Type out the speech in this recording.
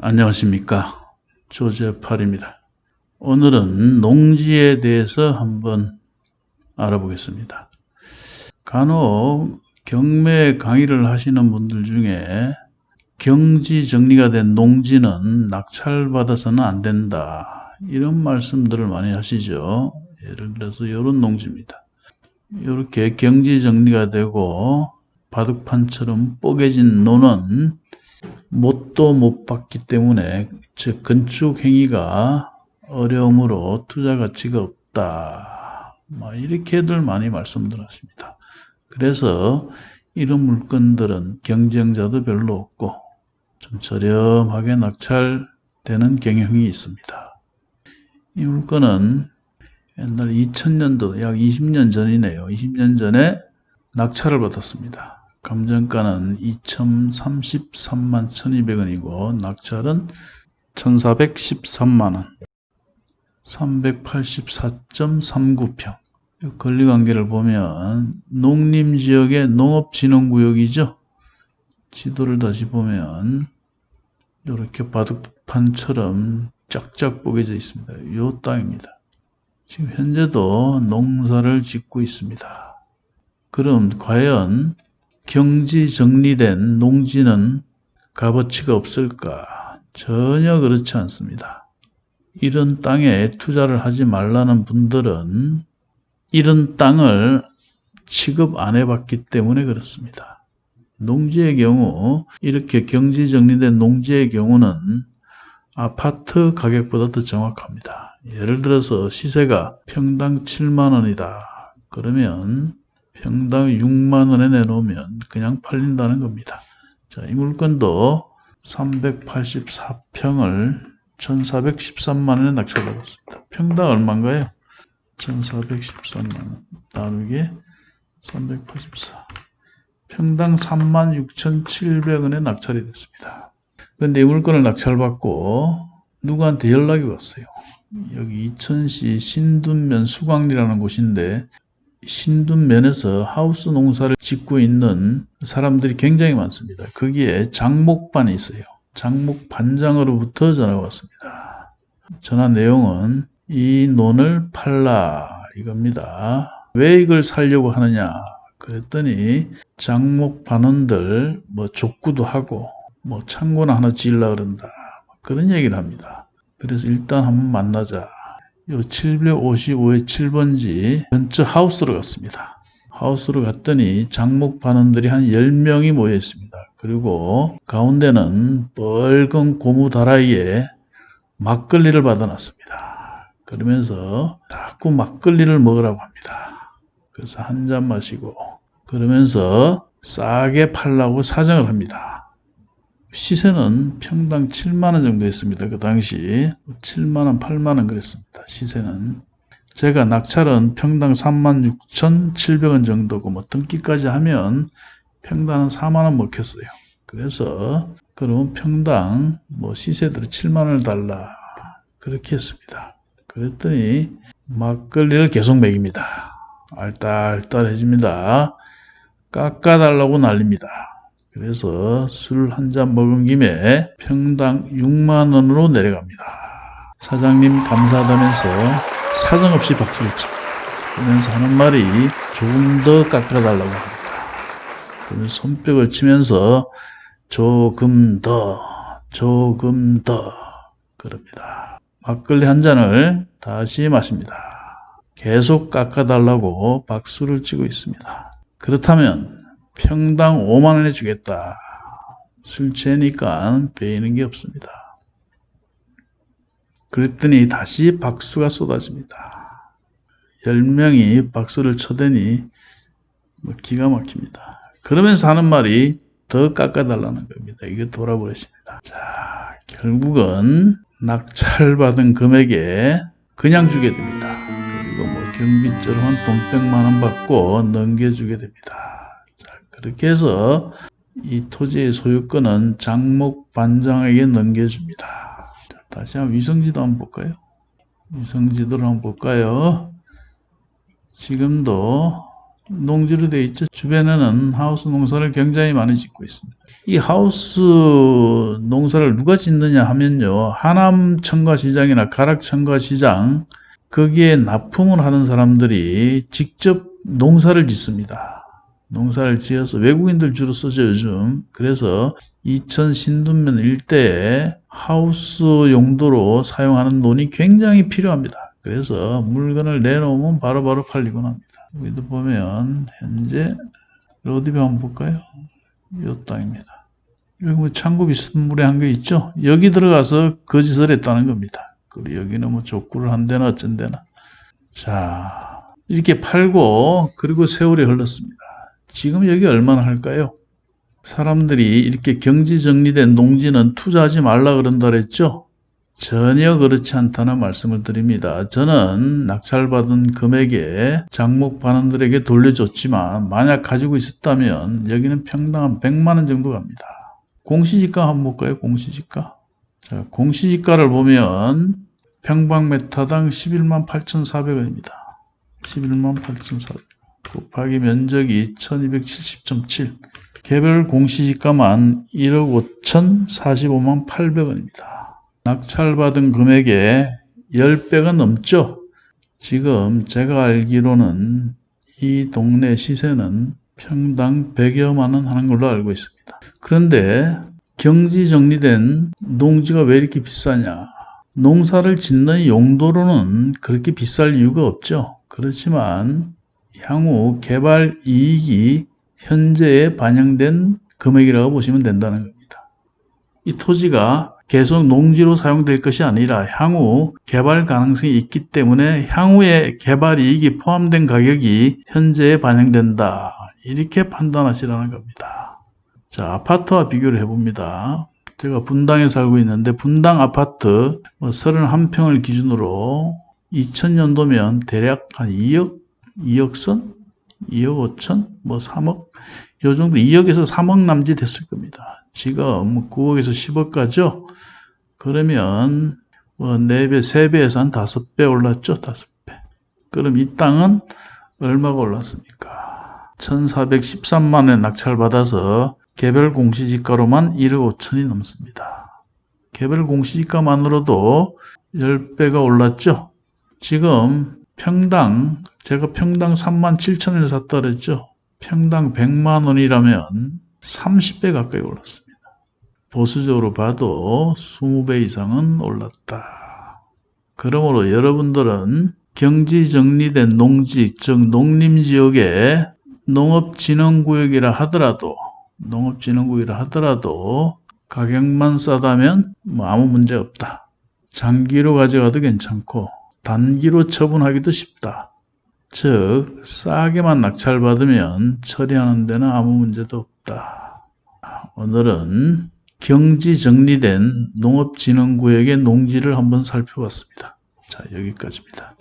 안녕하십니까. 조재팔입니다. 오늘은 농지에 대해서 한번 알아보겠습니다. 간혹 경매 강의를 하시는 분들 중에 경지 정리가 된 농지는 낙찰받아서는 안 된다, 이런 말씀들을 많이 하시죠. 예를 들어서 이런 농지입니다. 이렇게 경지 정리가 되고 바둑판처럼 뽀개진 논은 못도 못 받기 때문에 즉 건축 행위가 어려움으로 투자 가치가 없다, 이렇게들 많이 말씀드렸습니다. 그래서 이런 물건들은 경쟁자도 별로 없고 좀 저렴하게 낙찰되는 경향이 있습니다. 이 물건은 옛날 2000년도 약 20년 전이네요. 20년 전에 낙찰을 받았습니다. 감정가는 2,033만 1,200원이고 낙찰은 1,413만원, 384.39평. 권리관계를 보면 농림지역의 농업진흥구역이죠. 지도를 다시 보면 이렇게 바둑판처럼 쫙쫙 뽀개져 있습니다. 이 땅입니다. 지금 현재도 농사를 짓고 있습니다. 그럼 과연 경지 정리된 농지는 값어치가 없을까? 전혀 그렇지 않습니다. 이런 땅에 투자를 하지 말라는 분들은 이런 땅을 취급 안 해봤기 때문에 그렇습니다. 농지의 경우, 이렇게 경지 정리된 농지의 경우는 아파트 가격보다 더 정확합니다. 예를 들어서 시세가 평당 7만원이다. 그러면 평당 6만원에 내놓으면 그냥 팔린다는 겁니다. 자, 이 물건도 384평을 1413만원에 낙찰받았습니다. 평당 얼마인가요? 1413만원 나누기 384. 평당 36,700원에 낙찰이 됐습니다. 그런데 이 물건을 낙찰받고 누구한테 연락이 왔어요. 여기 이천시 신둔면 수광리라는 곳인데 신둔면에서 하우스 농사를 짓고 있는 사람들이 굉장히 많습니다. 거기에 장목반이 있어요. 장목반장으로부터 전화가 왔습니다. 전화 내용은 이 논을 팔라 이겁니다. 왜 이걸 살려고 하느냐 그랬더니 장목반원들 족구도 하고 창고나 하나 지으려고 그런다, 그런 얘기를 합니다. 그래서 일단 한번 만나자. 요 755의 7번지 근처 하우스로 갔습니다. 하우스로 갔더니 장목반원들이 한 10명이 모여 있습니다. 그리고 가운데는 뻘건 고무 다라이에 막걸리를 받아놨습니다. 그러면서 자꾸 막걸리를 먹으라고 합니다. 그래서 한 잔 마시고 그러면서 싸게 팔라고 사정을 합니다. 시세는 평당 7만원 정도 했습니다. 그 당시 7만원, 8만원 그랬습니다. 시세는. 제가 낙찰은 평당 36,700원 정도고 등기까지 하면 평당 4만원 먹혔어요. 그래서 그러면 평당 시세대로 7만원을 달라 그렇게 했습니다. 그랬더니 막걸리를 계속 먹입니다. 알딸딸해집니다. 깎아달라고 난립니다. 그래서 술 한 잔 먹은 김에 평당 6만원으로 내려갑니다. 사장님 감사하다면서 사정없이 박수를 칩니다. 그러면서 하는 말이 조금 더 깎아달라고 합니다. 그러면서 손뼉을 치면서 조금 더 그럽니다. 막걸리 한 잔을 다시 마십니다. 계속 깎아달라고 박수를 치고 있습니다. 그렇다면 평당 5만원에 주겠다. 술 취하니까 베이는 게 없습니다. 그랬더니 다시 박수가 쏟아집니다. 10명이 박수를 쳐대니 기가 막힙니다. 그러면서 하는 말이 더 깎아달라는 겁니다. 이게 돌아버렸습니다. 자, 결국은 낙찰받은 금액에 그냥 주게 됩니다. 그리고 경비처럼 한 돈 100만원 받고 넘겨주게 됩니다. 그렇게 해서 이 토지의 소유권은 장목반장에게 넘겨줍니다. 자, 다시 한번 위성지도 한번 볼까요? 위성지도를 한번 볼까요? 지금도 농지로 되어 있죠. 주변에는 하우스 농사를 굉장히 많이 짓고 있습니다. 이 하우스 농사를 누가 짓느냐 하면요. 하남 청과시장이나 가락 청과시장 거기에 납품을 하는 사람들이 직접 농사를 짓습니다. 농사를 지어서 외국인들 주로 쓰죠, 요즘. 그래서 이천 신둔면 일대에 하우스 용도로 사용하는 논이 굉장히 필요합니다. 그래서 물건을 내놓으면 바로바로 팔리곤 합니다. 여기도 보면 현재 어디 한번 볼까요? 이 땅입니다. 여기 뭐 창고 비스무리 한 게 있죠? 여기 들어가서 거짓을 했다는 겁니다. 그리고 여기는 뭐 족구를 한대나 어쩐대나. 자, 이렇게 팔고 그리고 세월이 흘렀습니다. 지금 여기 얼마나 할까요? 사람들이 이렇게 경지 정리된 농지는 투자하지 말라 그런다 그랬죠? 전혀 그렇지 않다는 말씀을 드립니다. 저는 낙찰받은 금액에 장목 반원들에게 돌려줬지만 만약 가지고 있었다면 여기는 평당 한 100만 원 정도 갑니다. 공시지가 한번 볼까요? 공시지가. 자, 공시지가를 보면 평방메타당 11만 8,400원입니다. 11만 8,400원. 곱하기 면적이 1270.7. 개별 공시지가만 1억 5,045만 800원입니다. 낙찰받은 금액의 10배가 넘죠. 지금 제가 알기로는 이 동네 시세는 평당 100여만 원 하는 걸로 알고 있습니다. 그런데 경지 정리된 농지가 왜 이렇게 비싸냐? 농사를 짓는 용도로는 그렇게 비쌀 이유가 없죠. 그렇지만 향후 개발 이익이 현재에 반영된 금액이라고 보시면 된다는 겁니다. 이 토지가 계속 농지로 사용될 것이 아니라 향후 개발 가능성이 있기 때문에 향후에 개발 이익이 포함된 가격이 현재에 반영된다. 이렇게 판단하시라는 겁니다. 자, 아파트와 비교를 해봅니다. 제가 분당에 살고 있는데 분당 아파트 31평을 기준으로 2000년도면 대략 한 2억, 2억 선? 2억 5천? 3억? 요 정도 2억에서 3억 남짓 됐을 겁니다. 지금 9억에서 10억 가죠? 그러면 4배, 3배에서 한 5배 올랐죠? 5배. 그럼 이 땅은 얼마가 올랐습니까? 1413만 원에 낙찰받아서 개별 공시지가로만 1억 5천이 넘습니다. 개별 공시지가만으로도 10배가 올랐죠? 지금 평당, 제가 평당 3만 7천 원에 샀다 그랬죠? 평당 100만 원이라면 30배 가까이 올랐습니다. 보수적으로 봐도 20배 이상은 올랐다. 그러므로 여러분들은 경지 정리된 농지, 즉 농림지역에 농업진흥구역이라 하더라도 가격만 싸다면 아무 문제 없다. 장기로 가져가도 괜찮고 단기로 처분하기도 쉽다. 즉 싸게만 낙찰받으면 처리하는 데는 아무 문제도 없다. 오늘은 경지 정리된 농업진흥구역의 농지를 한번 살펴봤습니다. 자, 여기까지입니다.